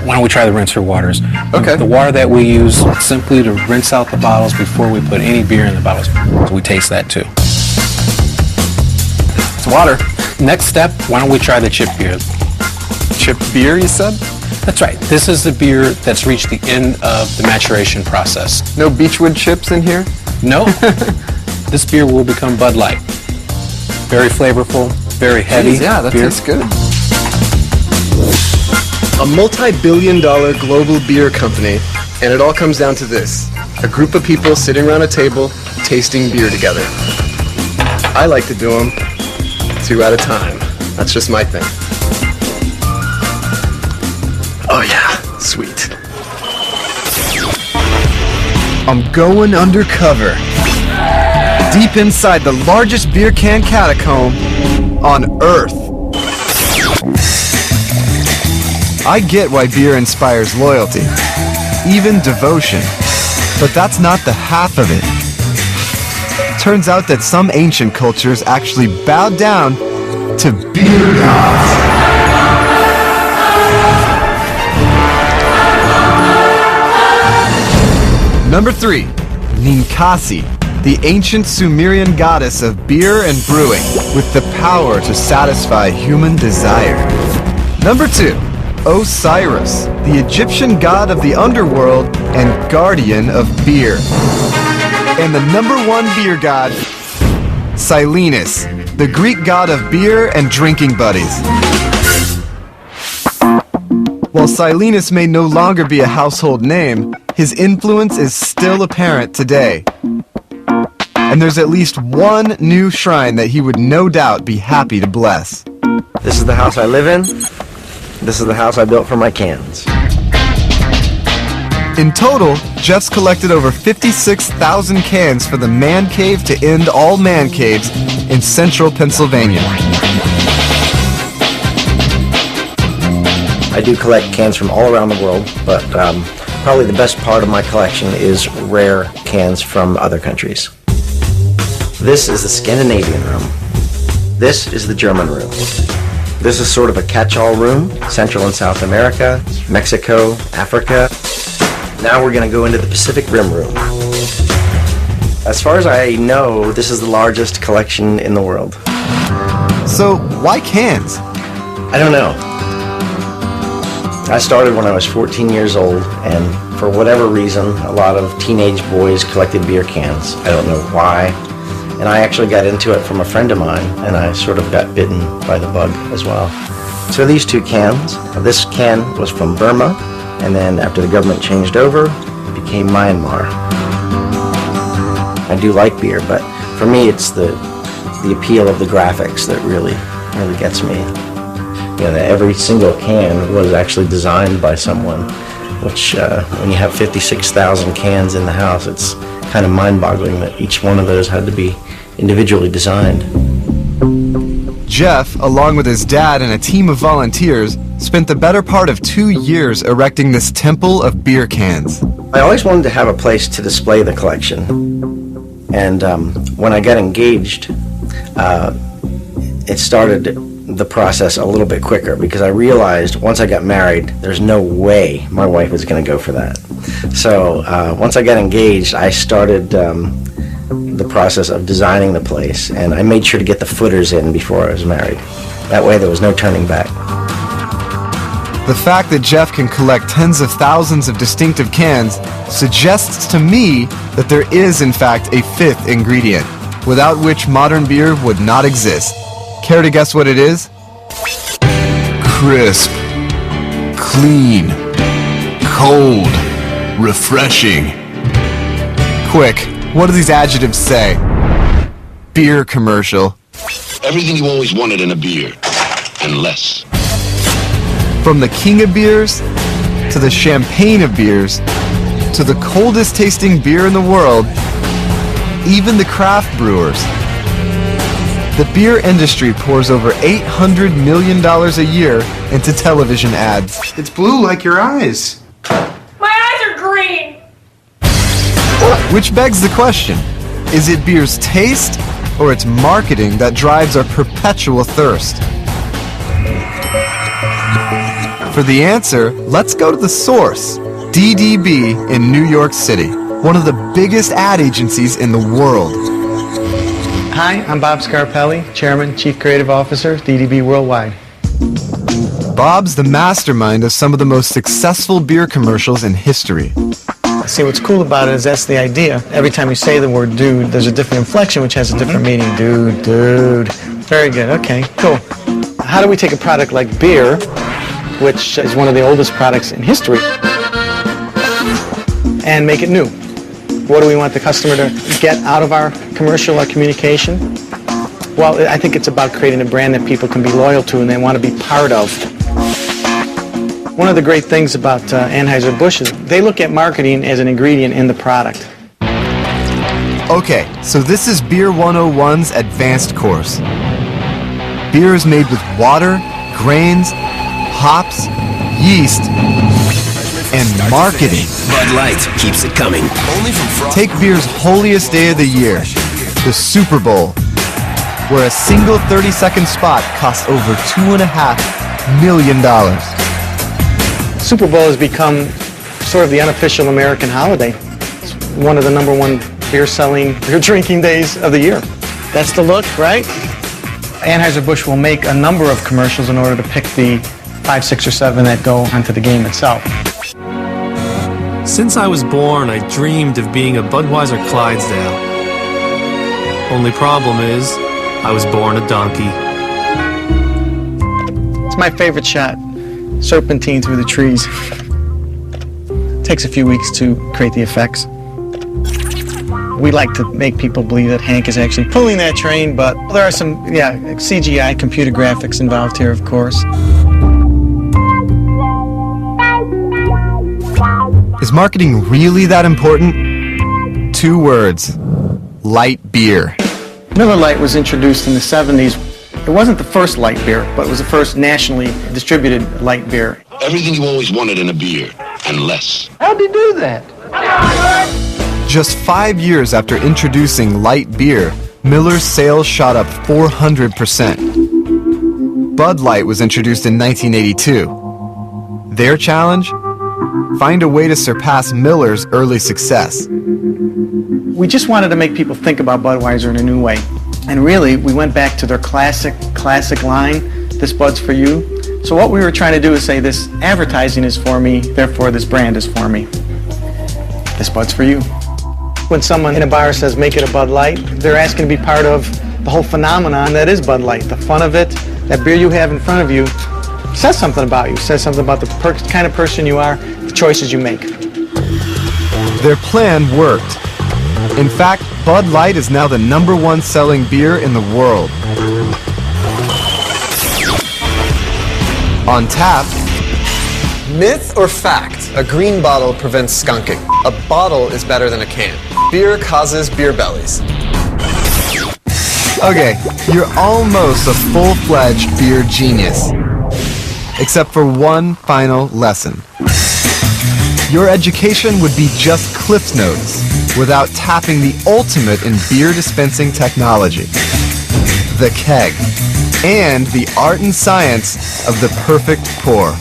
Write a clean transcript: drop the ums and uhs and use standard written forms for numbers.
Why don't we try the rinser waters? Okay. The water that we use simply to rinse out the bottles before we put any beer in the bottles. We taste that too. It's water. Next step, why don't we try the chip beer? Chip beer, you said? That's right. This is the beer that's reached the end of the maturation process. No Beechwood chips in here? No, this beer will become Bud Light. Very flavorful, very heavy. Jeez, yeah, that beer. tastes good. A multi-billion-dollar global beer company, and it all comes down to this. A group of people sitting around a table, tasting beer together. I like to do them 2 at a time. That's just my thing. Oh yeah, sweet. I'm going undercover. Deep inside the largest beer can catacomb on Earth. I get why beer inspires loyalty, even devotion, but that's not the half of it. Turns out that some ancient cultures actually bowed down to beer gods. Number 3, Ninkasi, the ancient Sumerian goddess of beer and brewing, with the power to satisfy human desire. Number 2, Osiris, the Egyptian god of the underworld and guardian of beer. And the number 1 beer god, Silenus, the Greek god of beer and drinking buddies. While Silenus may no longer be a household name, his influence is still apparent today. And there's at least one new shrine that he would no doubt be happy to bless. This is the house I live in. This is the house I built for my cans. In total, Jeff's collected over 56,000 cans for the Man Cave to end all man caves in central Pennsylvania. I do collect cans from all around the world, but probably the best part of my collection is rare cans from other countries. This is the Scandinavian room. This is the German room. This is sort of a catch-all room, Central and South America, Mexico, Africa. Now we're going to go into the Pacific Rim room. As far as I know, this is the largest collection in the world. So, why cans? I don't know. I started when I was 14 years old, and for whatever reason, a lot of teenage boys collected beer cans. I don't know why. And I actually got into it from a friend of mine, and I sort of got bitten by the bug as well. So these 2 cans, this can was from Burma, and then after the government changed over, it became Myanmar. I do like beer, but for me it's the appeal of the graphics that really gets me. You know, that every single can was actually designed by someone, which when you have 56,000 cans in the house, it's kind of mind-boggling that each one of those had to be individually designed. Jeff, along with his dad and a team of volunteers, spent the better part of 2 years erecting this temple of beer cans. I always wanted to have a place to display the collection, and when I got engaged, it started the process a little bit quicker because I realized once I got married, there's no way my wife was going to go for that. So once I got engaged, I started the process of designing the place, and I made sure to get the footers in before I was married. That way there was no turning back. The fact that Jeff can collect tens of thousands of distinctive cans suggests to me that there is in fact a 5th ingredient, without which modern beer would not exist. Care to guess what it is? Crisp, clean, cold, refreshing. Quick, what do these adjectives say? Beer commercial. Everything you always wanted in a beer, and less. From the king of beers, to the champagne of beers, to the coldest tasting beer in the world, even the craft brewers. The beer industry pours over $800 million a year into television ads. It's blue like your eyes. My eyes are green! Which begs the question, is it beer's taste or its marketing that drives our perpetual thirst? For the answer, let's go to the source, DDB in New York City, one of the biggest ad agencies in the world. Hi, I'm Bob Scarpelli, Chairman, Chief Creative Officer, DDB Worldwide. Bob's the mastermind of some of the most successful beer commercials in history. See, what's cool about it is that's the idea. Every time you say the word dude, there's a different inflection which has a different meaning. Dude. Very good. Okay, cool. How do we take a product like beer, which is one of the oldest products in history, and make it new? What do we want the customer to get out of our commercial or communication? Well, I think it's about creating a brand that people can be loyal to and they want to be part of. One of the great things about Anheuser-Busch is they look at marketing as an ingredient in the product. Okay, so this is Beer 101's advanced course. Beer is made with water, grains, hops, yeast, and marketing. Bud Light keeps it coming. Only from Frost. Take beer's holiest day of the year, the Super Bowl, where a single 30-second spot costs over $2.5 million. Super Bowl has become sort of the unofficial American holiday. It's one of the #1 beer drinking days of the year. That's the look, right? Anheuser-Busch will make a number of commercials in order to pick the 5, 6, or 7 that go onto the game itself. Since I was born, I dreamed of being a Budweiser Clydesdale. Only problem is, I was born a donkey. It's my favorite shot. Serpentine through the trees. Takes a few weeks to create the effects. We like to make people believe that Hank is actually pulling that train, but there are some, CGI, computer graphics involved here, of course. Is marketing really that important? 2 words: light beer. Miller Lite was introduced in the 70s. It wasn't the first light beer, but it was the first nationally distributed light beer. Everything you always wanted in a beer, and less. How'd he do that? Just 5 years after introducing light beer, Miller's sales shot up 400%. Bud Light was introduced in 1982. Their challenge? Find a way to surpass Miller's early success. We just wanted to make people think about Budweiser in a new way. And really, we went back to their classic line, this Bud's for you. So what we were trying to do is say this advertising is for me, therefore this brand is for me. This Bud's for you. When someone in a bar says make it a Bud Light, they're asking to be part of the whole phenomenon that is Bud Light. The fun of it, that beer you have in front of you, says something about you, says something about the kind of person you are, the choices you make. Their plan worked. In fact, Bud Light is now the #1 selling beer in the world. On tap, Myth or fact? A green bottle prevents skunking. A bottle is better than a can. Beer causes beer bellies. okay, you're almost a full-fledged beer genius. Except for one final lesson. Your education would be just Cliff Notes without tapping the ultimate in beer dispensing technology, the keg, and the art and science of the perfect pour.